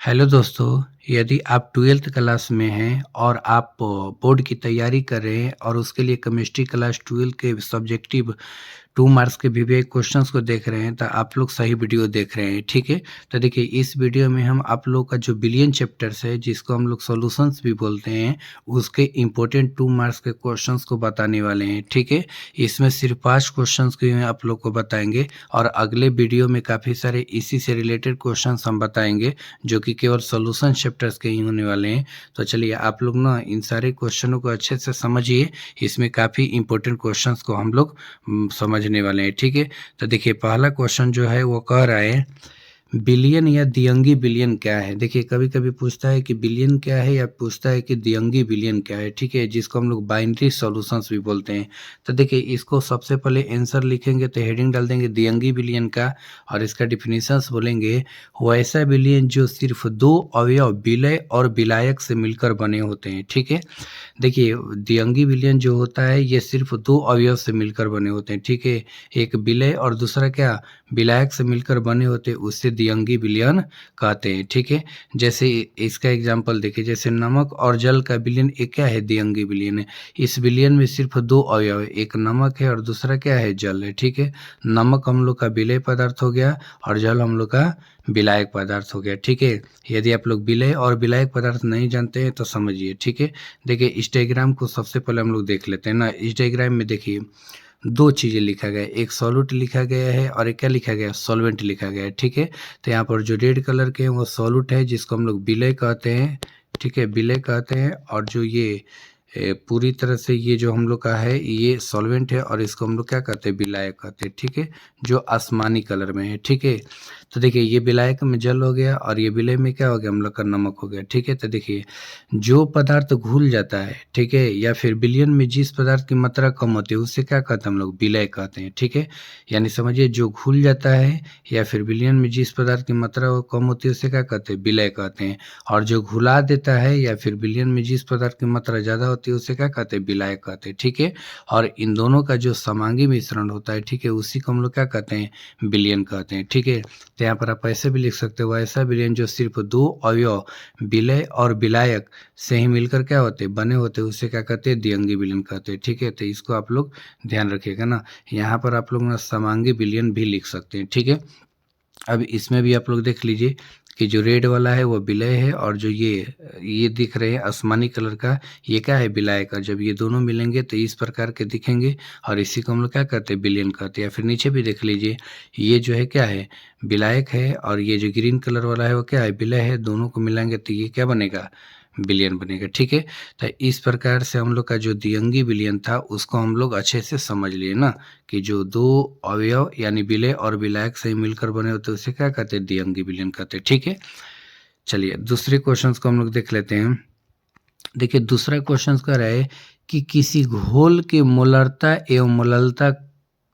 Hello दोस्तों, यदि आप 12th क्लास में हैं और आप बोर्ड की तैयारी कर रहे हैं और उसके लिए केमिस्ट्री क्लास 12 के सब्जेक्टिव 2 मार्क्स के वीवीआई क्वेश्चंस को देख रहे हैं, तो आप लोग सही वीडियो देख रहे हैं, ठीक है? तो देखिए, इस वीडियो में हम आप लोग का जो बिलियन चैप्टर्स है, जिसको हम लोग सॉल्यूशंस भी बोलते हैं, उसके इम्पोर्टेंट 2 मार्क्स के क्वेश्चंस को बताने वाले हैं, ठीक है? इसमें सिर्फ 5 क्वेश्चंस को ही आप लोग को बताएँगे और अगले वीडियो में काफ़ी सारे इसी से रिलेटेड क्वेश्चंस हम बताएँगे, जो कि केवल सॉल्यूशन चैप्टर्स के ही होने वाले हैं। तो चलिए, आप लोग ना इन सारे क्वेश्चनों को अच्छे से समझिए, इसमें काफ़ी इम्पोर्टेंट क्वेश्चंस को हम लोग समझने वाले हैं, ठीक है? तो देखिए, पहला क्वेश्चन जो है वो कह रहा है, बिलियन या दियंगी बिलियन क्या है? देखिए, कभी-कभी पूछता है कि बिलियन क्या है या पूछता है कि दियंगी बिलियन क्या है, ठीक है? जिसको हम लोग बाइनरी सॉल्यूशंस भी बोलते हैं। तो देखिए, इसको सबसे पहले आंसर लिखेंगे तो हेडिंग डाल देंगे दियंगी बिलियन का और इसका डेफिनिशंस बोलेंगे, वैसा बिलियन जो सिर्फ 2 अवयव विलय और विलायक से मिलकर बने होते हैं, ठीक है? देखिए, द्विअंगी विलयन जो होता है ये सिर्फ 2 अवयव से मिलकर बने होते हैं, ठीक है? एक विलय और दूसरा क्या? विलायक से मिलकर बने होते हैं, उससे द्विअंगी विलयन कहते हैं, ठीक है? जैसे इसका एग्जांपल देखिए, जैसे नमक और जल का विलयन ये क्या है? द्विअंगी विलयन है। इस विलयन में सिर्फ 2 अवयव है, एक नमक है और दूसरा क्या है? जल है, ठीक है? नमक हम लोग का विलेय पदार्थ हो गया और जल हम लोग का विलायक पदार्थ हो गया, ठीक है? यदि आप लोग विलेय और विलायक पदार्थ नहीं जानते हैं तो समझिए, ठीक है? देखिए, इस डायग्राम को सबसे पहले हम लोग देख लेते हैं ना। इस डायग्राम में देखिए, 2 चीज़ें लिखा गया है, एक सॉल्यूट लिखा गया है और एक क्या लिखा गया है? सॉल्वेंट लिखा गया है, ठीक है? तो यहाँ पर जो रेड कलर के हैं वो सॉल्यूट है, जिसको हम लोग विलेय कहते हैं, ठीक है? विलेय कहते हैं। और जो ये पूरी तरह से ये जो हम लोग का है ये सॉल्वेंट है और इसको हम लोग क्या कहते हैं? विलायक कहते हैं, ठीक है? जो आसमानी कलर में है, ठीक है? तो देखिए, ये विलायक में जल हो गया और ये विलय में क्या हो गया? हम लोग का नमक हो गया, ठीक है? तो देखिए, जो पदार्थ घुल जाता है, ठीक है? या फिर विलयन में जिस पदार्थ की मात्रा कम होती है उससे क्या कहते हैं? हम लोग विलय कहते हैं, ठीक है? यानी समझिए, जो घुल जाता है या फिर विलयन में जिस पदार्थ की मात्रा वो कम होती है उससे क्या कहते हैं? विलय कहते हैं। और जो घुला देता है या फिर विलयन में जिस पदार्थ की मात्रा ज़्यादा होती है उसे क्या कहते हैं? विलायक कहते हैं, ठीक है? और इन दोनों का जो समांगी मिश्रण होता है, ठीक है? उसी को हम लोग क्या कहते हैं? विलयन कहते हैं, ठीक है? तो यहाँ पर आप ऐसे भी लिख सकते हो, ऐसा विलयन जो सिर्फ 2 अवयव विलय और विलायक से ही मिलकर क्या होते हैं? बने होते हैं, उसे क्या कहते हैं? द्विअंगी विलयन कहते हैं, ठीक है? तो इसको आप लोग ध्यान रखिएगा ना। यहाँ पर आप लोग ना समांगी विलयन भी लिख सकते हैं, ठीक है? अब इसमें भी आप लोग देख लीजिए कि जो रेड वाला है वो विलय है और जो ये दिख रहे हैं आसमानी कलर का, ये क्या है? विलायक का। जब ये दोनों मिलेंगे तो इस प्रकार के दिखेंगे और इसी को हम लोग क्या कहते हैं? विलयन कहते हैं। या फिर नीचे भी देख लीजिए, ये जो है क्या है? विलायक है और ये जो ग्रीन कलर वाला है वो क्या है? विलय है। दोनों को मिलाएंगे तो ये क्या बनेगा? विलयन बनेगा, ठीक है? तो इस प्रकार से हम लोग का जो द्विअंगी विलयन था उसको हम लोग अच्छे से समझ लिए ना, कि जो 2 अवयव यानी विलय और विलायक से मिलकर बने होते हैं उसे क्या कहते हैं? द्विअंगी विलयन कहते हैं, ठीक है? चलिए, दूसरे क्वेश्चंस को हम लोग देख लेते हैं। देखिए, दूसरा क्वेश्चन कह रहा है कि किसी घोल के मोलरता एवं मोललता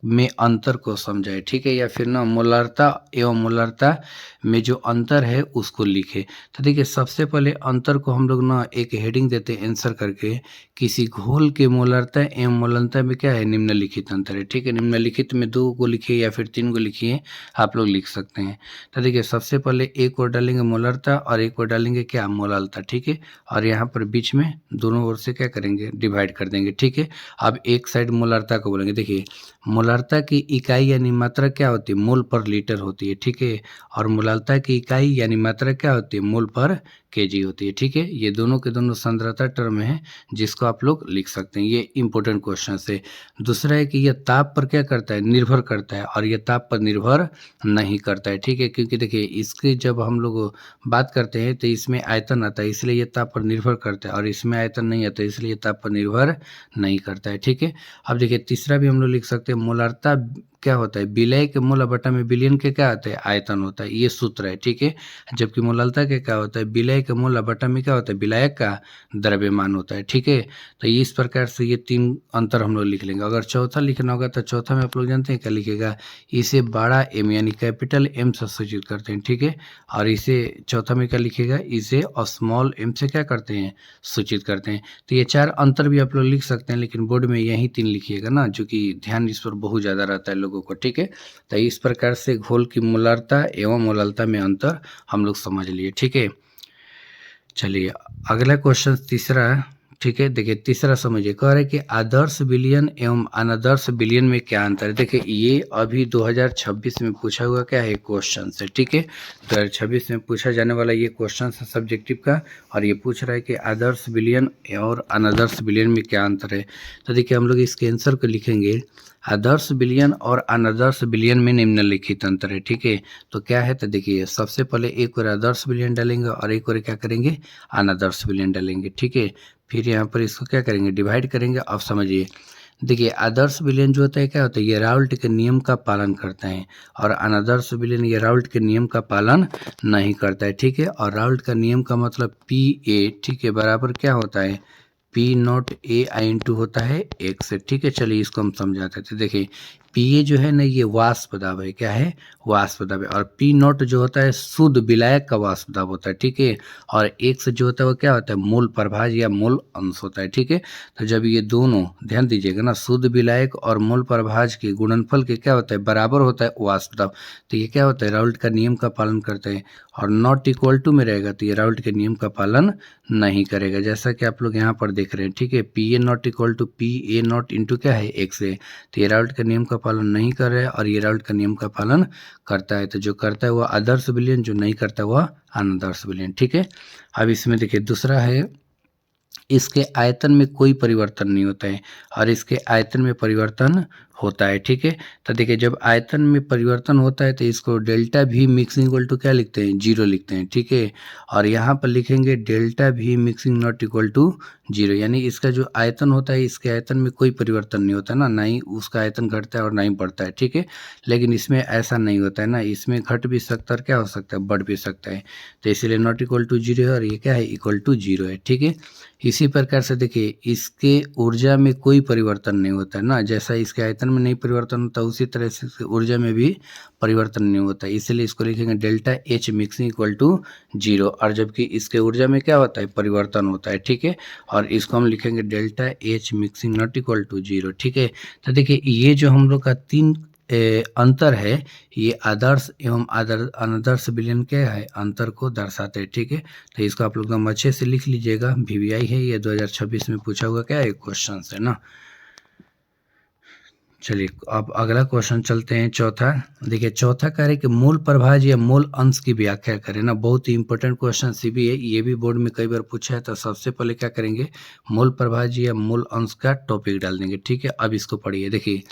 में अंतर को समझाए, ठीक है? या फिर ना मोलरता एवं मोलरता में जो अंतर है उसको लिखे। तो देखिए, सबसे पहले अंतर को हम लोग ना एक हेडिंग देते हैं आंसर करके, किसी घोल के मोलरता एवं मोललता में क्या है? निम्नलिखित अंतर है, ठीक है? निम्नलिखित में 2 को लिखिए या फिर 3 को लिखिए, आप लोग लिख सकते हैं। तो देखिए, सबसे पहले एक और डालेंगे मोलरता और एक और डालेंगे क्या? मोललता, ठीक है? और यहाँ पर बीच में दोनों ओर से क्या करेंगे? डिवाइड कर देंगे, ठीक है? अब एक साइड मोलरता को बोलेंगे। देखिए, मोलरता की इकाई यानी मात्रा क्या होती है? मोल पर लीटर होती है, ठीक है? और मोललता की इकाई यानी मात्रा क्या होती है? मोल पर केजी होती है, ठीक है? ये दोनों के दोनों सांद्रता टर्म है, जिसको आप लोग लिख सकते हैं। ये इंपॉर्टेंट क्वेश्चन है। दूसरा है कि यह ताप पर क्या करता है? निर्भर करता है और यह ताप पर निर्भर नहीं करता है, ठीक है? क्योंकि देखिए, इसके जब हम लोग बात करते हैं तो इसमें आयतन आता है, इसलिए ये ताप पर निर्भर करता है, और इसमें आयतन नहीं आता, इसलिए ये ताप पर निर्भर नहीं करता है, ठीक है? अब देखिए, तीसरा भी हम लोग लिख सकते हैं, मोलारता क्या होता है? विलय के मोल बटा में विलयन के क्या आता है? आयतन होता है, ये सूत्र है, ठीक है? जबकि मोललता के क्या होता है? विलय के मोल बटा में क्या होता है? विलायक का द्रव्यमान होता है, ठीक है? तो इस प्रकार से ये 3 अंतर हम लोग लिख लेंगे। अगर चौथा लिखना होगा तो चौथा में आप लोग जानते हैं क्या लिखेगा? इसे बड़ा एम यानी कैपिटल एम से सूचित करते हैं, ठीक है? और इसे चौथा में क्या लिखेगा? इसे स्मॉल एम से क्या करते हैं? सूचित करते हैं। तो ये 4 अंतर भी आप लोग लिख सकते हैं, लेकिन बोर्ड में यही 3 लिखिएगा ना, जो कि ध्यान इस पर बहुत ज़्यादा रहता है लोगों लोगों को, ठीक है। तो इस प्रकार से घोल की मोलारता एवं मोललता में अंतर हम लोग समझ लिए, ठीक है। चलिए अगला क्वेश्चन तीसरा, ठीक है। देखिए तीसरा समझिए, कह रहे कि आदर्श विलयन एवं अनादर्श विलयन में क्या अंतर है। देखिए ये अभी 2026 में पूछा हुआ क्या है क्वेश्चन है, ठीक है। 2026 में पूछा जाने वाला ये क्वेश्चन है सब्जेक्टिव का, और ये पूछ रहा है कि आदर्श विलयन और अनादर्श विलयन में क्या अंतर है। तो देखिए हम लोग इसके आंसर को लिखेंगे, आदर्श विलयन और अनादर्श विलयन में निम्नलिखित अंतर है, ठीक है। तो क्या है, तो देखिए सबसे पहले एक और आदर्श विलयन डालेंगे और एक और क्या करेंगे, अनादर्श विलयन डालेंगे, ठीक है। फिर यहाँ पर इसको क्या करेंगे, डिवाइड करेंगे। अब समझिए, देखिए आदर्श विलयन जो होता है क्या होता है, ये राउल्ट के नियम का पालन करता है, और अनादर्श विलयन ये राउल्ट के नियम का पालन नहीं करता है, ठीक है। और राउल्ट का नियम का मतलब PA, ठीक है, बराबर क्या होता है, P0 होता है एक से, ठीक है। चलिए इसको हम समझाते थे। देखिए PA जो है ना, ये वाष्प दाब है, क्या है, वाष्प दाब है। और P0 जो होता है शुद्ध विलायक का वाष्प दाब होता है, ठीक है। और एक से जो होता है वो क्या होता है, मूल प्रभाज या मूल अंश होता है, ठीक है। तो जब ये दोनों, ध्यान दीजिएगा ना, शुद्ध विलायक और मूल प्रभाज के गुणनफल के क्या होता है, बराबर होता है वाष्प दाब, तो ये क्या होता है, राउल्ट का नियम का पालन करते हैं। और नॉट इक्वल टू में रहेगा तो ये राउल्ट के नियम का पालन नहीं करेगा, जैसा कि आप लोग यहाँ पर देख रहे हैं, ठीक है। PA not equal to PA0 into क्या है, एक से, तो ये राउल्ट के नियम का पालन नहीं कर रहा है, और ये राउल्ट का नियम का पालन करता है। तो जो करता है वह आदर्श विलयन, जो नहीं करता वह अनादर्श विलयन, ठीक है। अब इसमें देखिए दूसरा है, इसके आयतन में कोई परिवर्तन नहीं होता है, और इसके आयतन में परिवर्तन होता है, ठीक है। तो देखिए जब आयतन में परिवर्तन होता है तो इसको delta V mixing equal to क्या लिखते हैं, 0 लिखते हैं, ठीक है। और यहाँ पर लिखेंगे delta V mixing not equal to 0, यानी इसका जो आयतन होता है, इसके आयतन में कोई परिवर्तन नहीं होता ना, ना ही उसका आयतन घटता है और ना ही बढ़ता है, ठीक है। लेकिन इसमें ऐसा नहीं होता है ना, इसमें घट भी सकता है और क्या हो सकता है, बढ़ भी सकता है। तो इसीलिए नॉट इक्वल टू 0 है, और ये क्या है, इक्वल टू 0 है, ठीक है। इसी प्रकार से देखिए इसके ऊर्जा में कोई परिवर्तन नहीं होता है ना, जैसा इसके आयतन में नहीं परिवर्तन होता उसी तरह से इसके ऊर्जा में भी परिवर्तन नहीं होता, इसलिए इसको लिखेंगे delta H mixing equal to 0, और जबकि इसके ऊर्जा में क्या होता है, परिवर्तन होता है, ठीक है। और इसको हम लिखेंगे delta H mixing not equal to 0, ठीक है। तो देखिए ये जो हम लोग का तीन अंतर है, ये आदर्श एवं अनादर्श विलयन क्या है, अंतर को दर्शाते हैं, ठीक है। तो इसको आप लोग एकदम अच्छे से लिख लीजिएगा, VVI है ये, 2026 में पूछा हुआ क्या है क्वेश्चन है ना। चलिए अब अगला क्वेश्चन चलते हैं, चौथा। देखिए चौथा कह रहे कि मूल प्रभाज या मूल अंश की व्याख्या करें ना, बहुत ही इंपॉर्टेंट क्वेश्चन सी भी है, ये भी बोर्ड में कई बार पूछा है। तो सबसे पहले क्या करेंगे, मूल प्रभाज या मूल अंश का टॉपिक डाल देंगे, ठीक है। अब इसको पढ़िए, देखिए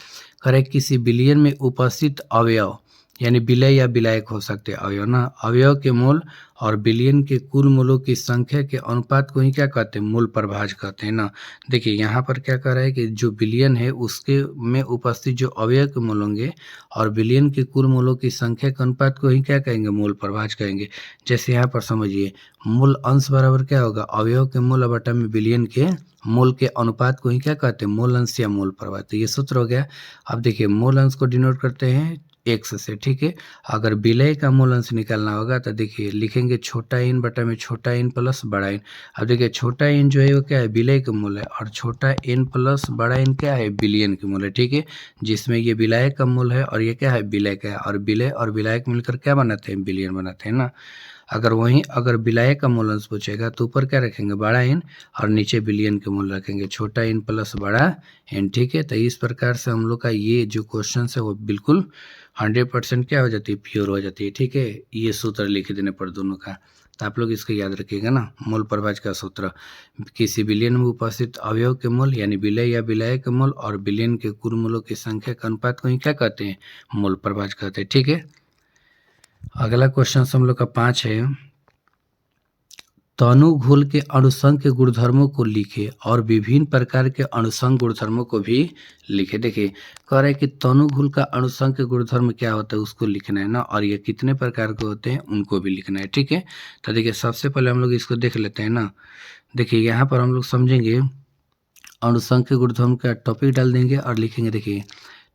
कह रहे किसी विलयन में उपस्थित अवयव, यानी विलय या विलायक हो सकते हैं अवयव ना, अवयव के मूल और विलयन के कुल मूलों की संख्या के अनुपात को ही क्या कहते हैं, मूल प्रभाज कहते हैं ना। देखिए यहाँ पर क्या कह रहा है कि जो विलयन है उसके में उपस्थित जो अवयव के मूल होंगे और विलयन के कुल मूलों की संख्या के अनुपात को ही क्या कहेंगे, मूल प्रभाज कहेंगे। जैसे यहाँ पर समझिए, मूल अंश बराबर क्या होगा, अवयव के मूल बटा में विलयन के मूल के अनुपात को ही क्या कहते हैं, मूल अंश या मूल प्रभाज। तो ये सूत्र हो गया। अब देखिए मूल अंश को डिनोट करते हैं x से, ठीक है। अगर विलय का मूल अंश निकालना होगा तो देखिए लिखेंगे छोटा n बटा में छोटा n प्लस बड़ा n। अब देखिए छोटा n जो है वो क्या है, विलय का मूल है, और छोटा n प्लस बड़ा n क्या है, विलयन का मूल है, ठीक है। जिसमें ये विलय का मूल है और ये क्या है, विलय का है, और विलय और विलायक मिलकर क्या बनाते हैं, विलयन बनाते हैं ना। अगर विलय का मूल अंश पूछेगा तो ऊपर क्या रखेंगे, बड़ा n, और नीचे विलयन के मूल रखेंगे छोटा n प्लस बड़ा n, ठीक है। तो इस प्रकार से हम लोग का ये जो क्वेश्चन है वो बिल्कुल 100% क्या हो जाती है, प्योर हो जाती है, ठीक है। ये सूत्र लिख देने पर दोनों का, तो आप लोग इसको याद रखिएगा ना। मूल प्रभाज का सूत्र, किसी विलयन में उपस्थित अवयव के मूल यानी विलय या विलय के मूल और विलयन के कुल मूलों की संख्या के अनुपात को ही क्या कहते हैं, मूल प्रभाज कहते हैं, ठीक है। अगला क्वेश्चन हम लोग का 5 है, तनु घोल के अणुसंघ के गुणधर्मों को लिखे और विभिन्न प्रकार के अणुसंघ गुणधर्मों को भी लिखे। देखिए कह रहे हैं कि तनु घोल का अणुसंघ के गुणधर्म क्या होता है उसको लिखना है ना, और ये कितने प्रकार के होते हैं उनको भी लिखना है, ठीक है। तो देखिए सबसे पहले हम लोग इसको देख लेते हैं ना। देखिए यहाँ पर हम लोग समझेंगे, अणुसंघ के गुणधर्म का टॉपिक डाल देंगे और लिखेंगे, देखिए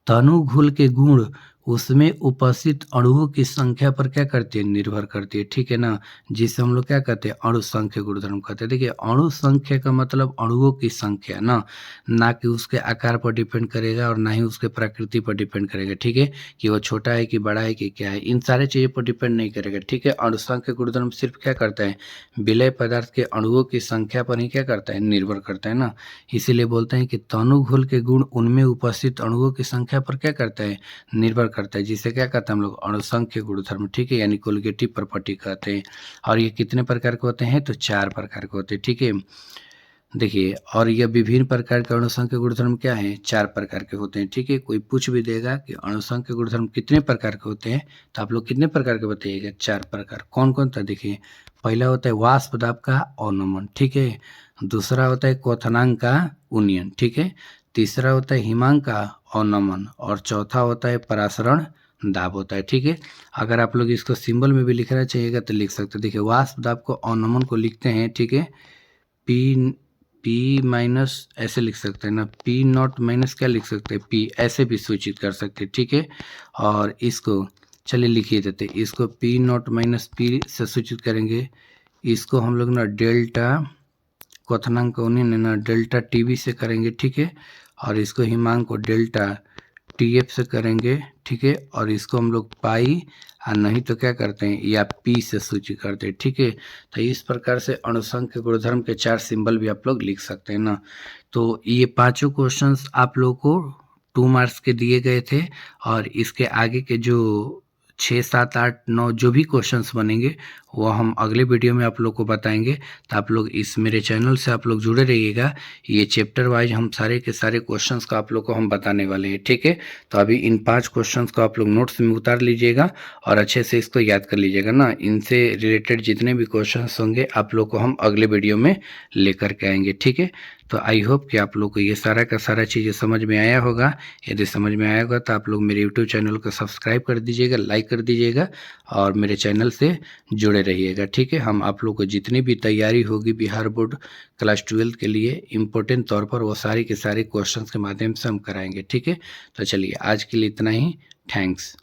तनु घोल के गुण उसमें उपस्थित अणुओं की संख्या पर क्या करती है, निर्भर करती है, ठीक है ना। जिसे हम लोग क्या कहते हैं, अणु संख्या गुणधर्म कहते हैं। देखिए अणु संख्या का मतलब अणुओं की संख्या ना कि उसके आकार पर डिपेंड करेगा और ना ही उसके प्रकृति पर डिपेंड करेगा, ठीक है, कि वो छोटा है कि बड़ा है कि क्या है, इन सारे चीज़ों पर डिपेंड नहीं करेगा, ठीक है। अणु संख्या गुणधर्म सिर्फ क्या करता है, विलय पदार्थ के अणुओं की संख्या पर ही क्या करता है, निर्भर करता है ना। इसीलिए बोलते हैं कि तनुघोल के गुण उनमें उपस्थित अणुओं की संख्या पर क्या करता है, निर्भर करता है, जिसे क्या कहते हैं हम लोग, अणुसंख्य गुणधर्म, ठीक है, यानी कोलिगेटिव प्रॉपर्टी कहते हैं। और ये कितने प्रकार के होते हैं, तो 4 प्रकार के होते हैं, ठीक है। देखिए और यह विभिन्न प्रकार के अणुसंख्य गुणधर्म क्या है, 4 प्रकार के होते हैं, ठीक है। कोई पूछ भी देगा कि अणुसंख्य गुणधर्म कितने प्रकार के होते हैं, तो आप लोग कितने प्रकार के बताइएगा, 4 प्रकार। कौन कौन था, देखिए पहला होता है वाष्प दाब का अवनमन, ठीक है। दूसरा होता है क्वथनांक का उन्नयन, ठीक है। तीसरा होता है हिमांक का अवनमन और चौथा होता है परासरण दाब होता है, ठीक है। अगर आप लोग इसको सिंबल में भी लिखना चाहिएगा तो लिख सकते हैं। देखिए वाष्प दाब को अवनमन को लिखते हैं, ठीक है, पी माइनस ऐसे लिख सकते हैं ना, पी नॉट माइनस क्या लिख सकते हैं, पी ऐसे भी सूचित कर सकते हैं, ठीक है। और इसको चलिए लिखिए देते, इसको पी नॉट माइनस पी से सूचित करेंगे। इसको हम लोग ना डेल्टा क्वथनांक उन्नयन है ना डेल्टा टीवी से करेंगे, ठीक है। और इसको हिमांक को डेल्टा टीएफ से करेंगे, ठीक है। और इसको हम लोग पाई और नहीं तो क्या करते हैं, या पी से सूचित करते हैं, ठीक है। तो इस प्रकार से अणुसंख्य गुणधर्म के 4 सिंबल भी आप लोग लिख सकते हैं ना। तो ये पांचों क्वेश्चंस आप लोगों को 2 मार्क्स के दिए गए थे और इसके आगे के जो 6, 7, 8, 9 जो भी क्वेश्चंस बनेंगे वो हम अगले वीडियो में आप लोग को बताएंगे। तो आप लोग इस मेरे चैनल से आप लोग जुड़े रहिएगा। ये चैप्टर वाइज हम सारे के सारे क्वेश्चंस का आप लोग को हम बताने वाले हैं, ठीक है। तो अभी इन 5 क्वेश्चंस को आप लोग नोट्स में उतार लीजिएगा और अच्छे से इसको याद कर लीजिएगा ना। इनसे रिलेटेड जितने भी क्वेश्चंस होंगे आप लोग को हम अगले वीडियो में लेकर के आएंगे, ठीक है। तो आई होप कि आप लोग को ये सारा का सारा चीज़ें समझ में आया होगा। यदि समझ में आया होगा तो आप लोग मेरे यूट्यूब चैनल को सब्सक्राइब कर दीजिएगा, लाइक कर दीजिएगा और मेरे चैनल से जुड़े रहिएगा, ठीक है। हम आप लोग को जितनी भी तैयारी होगी बिहार बोर्ड क्लास 12 के लिए इम्पोर्टेंट तौर पर वो सारी के सारे क्वेश्चंस के माध्यम से हम कराएंगे, ठीक है। तो चलिए आज के लिए इतना ही, थैंक्स।